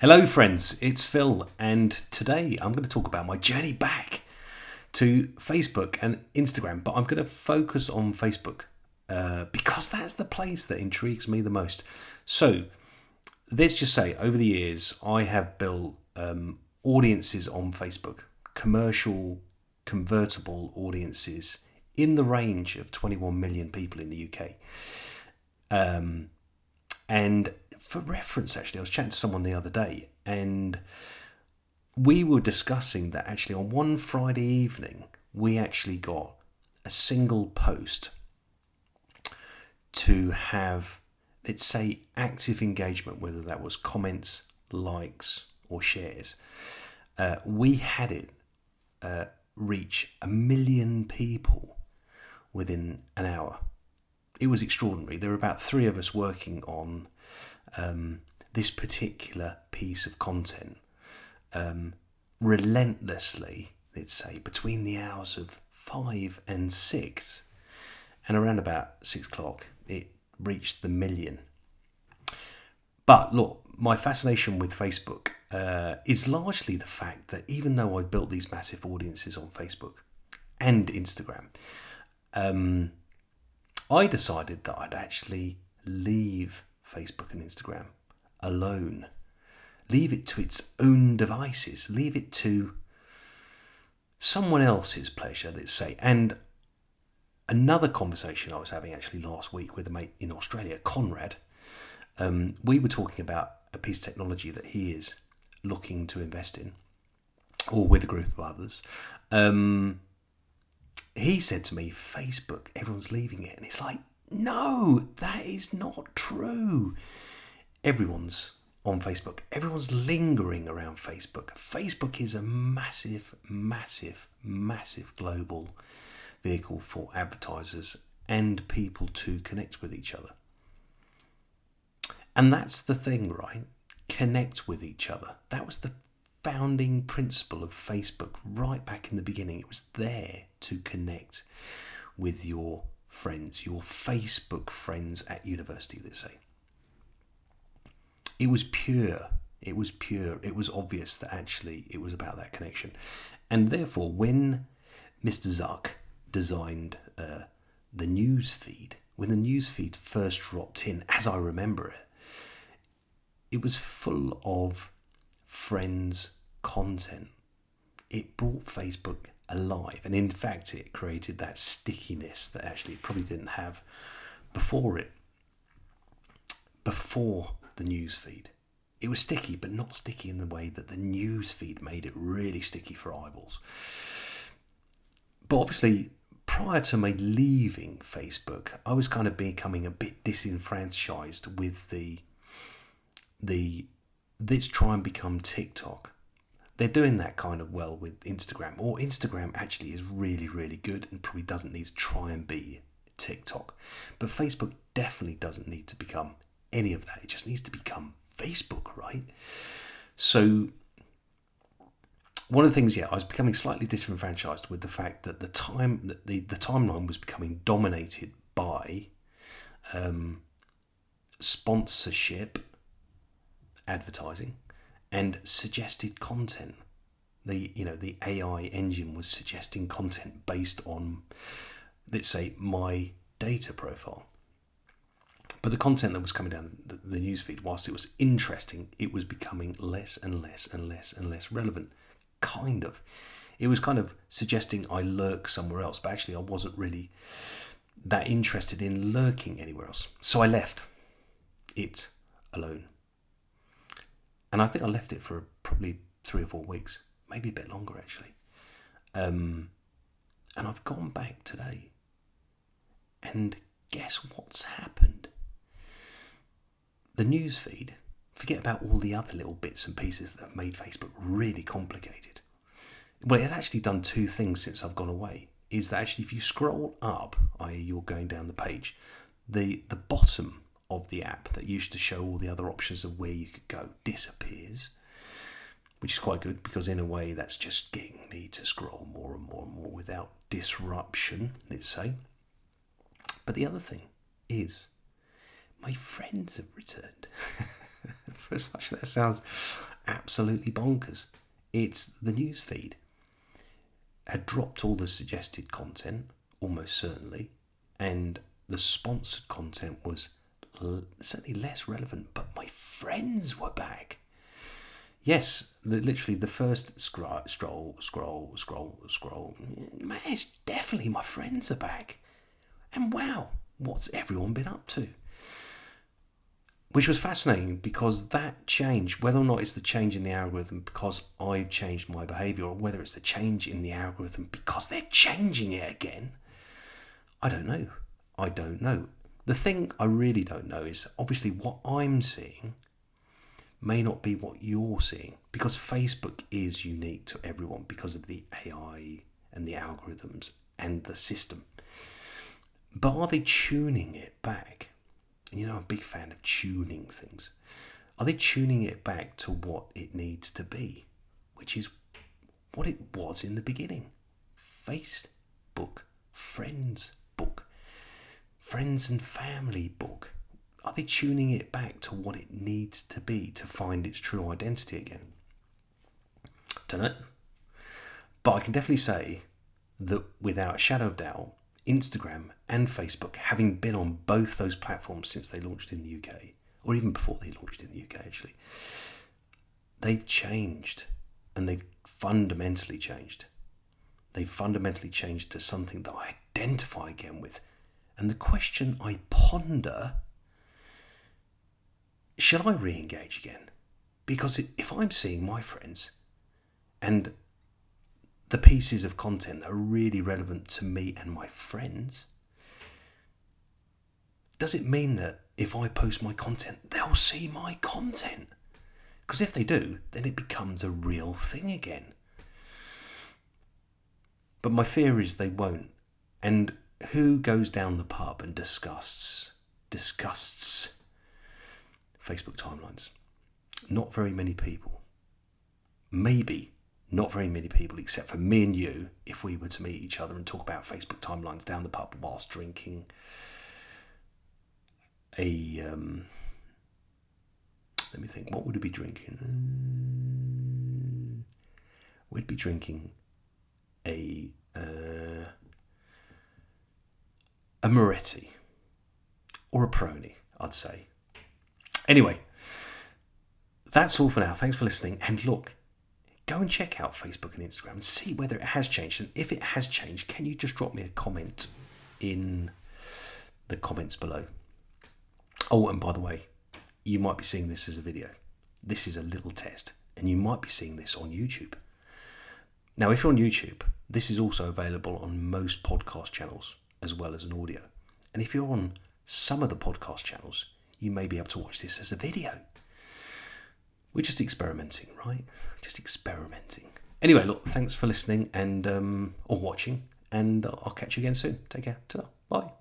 Hello friends, it's Phil, and today I'm going to talk about my journey back to Facebook and Instagram, but I'm going to focus on Facebook because that's the place that intrigues me the most. So let's just say over the years I have built audiences on Facebook, commercial convertible audiences in the range of 21 million people in the UK. And for reference, actually, I was chatting to someone the other day, and we were discussing that actually on one Friday evening, we actually got a single post to have, let's say, active engagement, whether that was comments, likes, or shares. We had it reach 1 million people within an hour. It was extraordinary. There were about 3 of us working on this particular piece of content relentlessly, let's say, between the hours of 5 and 6, and around about 6 o'clock it reached the 1 million. But look, my fascination with Facebook is largely the fact that even though I've built these massive audiences on Facebook and Instagram, I decided that I'd actually leave Facebook and Instagram alone. Leave it to its own devices. Leave it to someone else's pleasure, let's say. And another conversation I was having actually last week with a mate in Australia, Conrad, we were talking about a piece of technology that he is looking to invest in, or with a group of others. He said to me, Facebook, everyone's leaving it. And it's like, no, that is not true. Everyone's on Facebook. Everyone's lingering around Facebook. Facebook is a massive, massive, massive global vehicle for advertisers and people to connect with each other. And that's the thing, right? Connect with each other. That was the founding principle of Facebook right back in the beginning. It was there to connect with your friends, your Facebook friends at university, let's say. It was pure. It was pure. It was obvious that actually it was about that connection. And therefore, when Mr. Zuck designed the news feed, when the news feed first dropped in, as I remember it, it was full of friends content. It brought Facebook alive, and in fact it created that stickiness that actually it probably didn't have before the news feed. It was sticky, but not sticky in the way that the news feed made it really sticky for eyeballs. But obviously, prior to me leaving Facebook, I was kind of becoming a bit disenfranchised with the let's try and become TikTok. They're doing that kind of well with Instagram, or Instagram actually is really, really good and probably doesn't need to try and be TikTok. But Facebook definitely doesn't need to become any of that. It just needs to become Facebook, right? So one of the things, I was becoming slightly disenfranchised with the fact that the timeline was becoming dominated by sponsorship, advertising, and suggested content. The AI engine was suggesting content based on, let's say, my data profile. But the content that was coming down the newsfeed, whilst it was interesting, it was becoming less and less and less and less relevant. Kind of. It was kind of suggesting I lurk somewhere else, but actually I wasn't really that interested in lurking anywhere else. So I left it alone. And I think I left it for probably 3 or 4 weeks, maybe a bit longer actually. And I've gone back today. And guess what's happened? The news feed, forget about all the other little bits and pieces that have made Facebook really complicated. Well, it's actually done 2 things since I've gone away. Is that actually if you scroll up, i.e. you're going down the page, the bottom of the app that used to show all the other options of where you could go disappears, which is quite good because in a way that's just getting me to scroll more and more and more without disruption, let's say. But the other thing is my friends have returned. For as much as that sounds absolutely bonkers. It's the news feed had dropped all the suggested content, almost certainly, and the sponsored content was certainly less relevant, but my friends were back. Yes, literally the first scroll. Man, it's definitely my friends are back. And wow, what's everyone been up to? Which was fascinating, because that change, whether or not it's the change in the algorithm because I've changed my behaviour, or whether it's the change in the algorithm because they're changing it again, I don't know. The thing I really don't know is, obviously, what I'm seeing may not be what you're seeing, because Facebook is unique to everyone because of the AI and the algorithms and the system. But are they tuning it back? You know, I'm a big fan of tuning things. Are they tuning it back to what it needs to be, which is what it was in the beginning? Facebook Friends book. Friends and family book. Are they tuning it back to what it needs to be to find its true identity again? Don't know. But I can definitely say that without a shadow of doubt, Instagram and Facebook, having been on both those platforms since they launched in the UK, or even before they launched in the UK actually, they've changed, and they've fundamentally changed. They've fundamentally changed to something that I identify again with. And the question I ponder, shall I re-engage again? Because if I'm seeing my friends and the pieces of content that are really relevant to me and my friends, does it mean that if I post my content, they'll see my content? Because if they do, then it becomes a real thing again. But my fear is they won't. And who goes down the pub and discusses Facebook timelines? Not very many people. Maybe not very many people, except for me and you, if we were to meet each other and talk about Facebook timelines down the pub whilst drinking a... let me think, what would we be drinking? We'd be drinking a Moretti or a Peroni, I'd say. Anyway, that's all for now. Thanks for listening. And look, go and check out Facebook and Instagram and see whether it has changed. And if it has changed, can you just drop me a comment in the comments below? Oh, and by the way, you might be seeing this as a video. This is a little test, and you might be seeing this on YouTube. Now, if you're on YouTube, this is also available on most podcast channels as well as an audio. And if you're on some of the podcast channels, you may be able to watch this as a video. We're just experimenting, right? Just experimenting. Anyway, look, thanks for listening and or watching, and I'll catch you again soon. Take care. Ta-da. Bye.